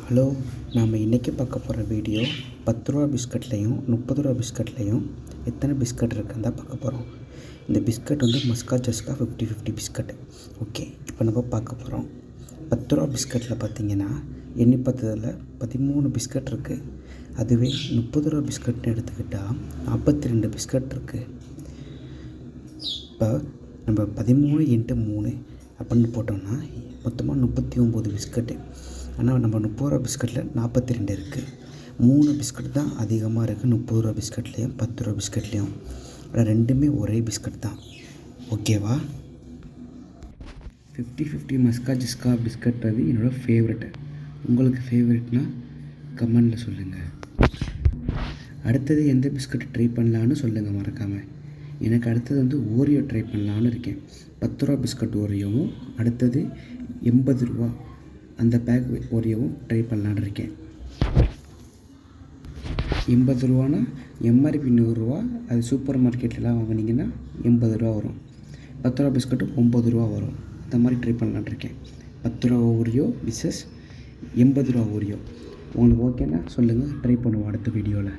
Hello, நாம் இன்றைக்கி பார்க்க போகிற வீடியோ 10 ரூபா பிஸ்கட்லேயும் 30 ரூபா பிஸ்கட்லேயும் எத்தனை பிஸ்கட் இருக்குன்னு தான் பார்க்க போகிறோம். இந்த பிஸ்கட் வந்து மஸ்கா ஜஸ்கா 50-50 பிஸ்கட். ஓகே, இப்போ நம்ம பார்க்க போகிறோம். 10 ரூபா பிஸ்கட்டில் பார்த்திங்கன்னா எண்ணி பார்த்ததில் 13 பிஸ்கட் இருக்குது. அதுவே 30 ரூபா பிஸ்கட்னு எடுத்துக்கிட்டால் 42 பிஸ்கட் இருக்குது. இப்போ நம்ம 13 × 3 அப்படின்னு போட்டோம்னா மொத்தமாக 39 பிஸ்கட்டு. ஆனால் நம்ம 30 ரூபா பிஸ்கட்டில் 42 இருக்குது. 3 பிஸ்கட் தான் அதிகமாக இருக்குது 30 ரூபா பிஸ்கட்லேயும் 10 ரூபா பிஸ்கட்லேயும். ஆனால் ரெண்டுமே ஒரே பிஸ்கட் தான். ஓகேவா? 50-50 மஸ்கா ஜஸ்கா பிஸ்கட் அது என்னோடய ஃபேவரெட்டு. உங்களுக்கு ஃபேவரெட்னா கமெண்டில் சொல்லுங்கள். அடுத்தது எந்த பிஸ்கட் ட்ரை பண்ணலான்னு சொல்லுங்கள் மறக்காமல். எனக்கு அடுத்தது வந்து ஓரியோ ட்ரை பண்ணலான்னு இருக்கேன். 10 ரூபா பிஸ்கட் ஓரியோவும் அடுத்தது 80 ரூபா அந்த பேக் ஓரியோவும் ட்ரை பண்ணலான்னு இருக்கேன். 80 ரூபானா எம்ஆர்பி 100 ரூபா. அது சூப்பர் மார்க்கெட்லலாம் வாங்கினீங்கன்னா 80 ரூபா வரும். 10 ரூபா பிஸ்கட்டு 9 ரூபா வரும். அந்த மாதிரி ட்ரை பண்ணலான்னு இருக்கேன். 10 ரூபா ஓரியோ விசஸ் 80 ரூபா ஓரியோ. உங்களுக்கு ஓகேன்னா சொல்லுங்கள், ட்ரை பண்ணுவோம் அடுத்த வீடியோவில்.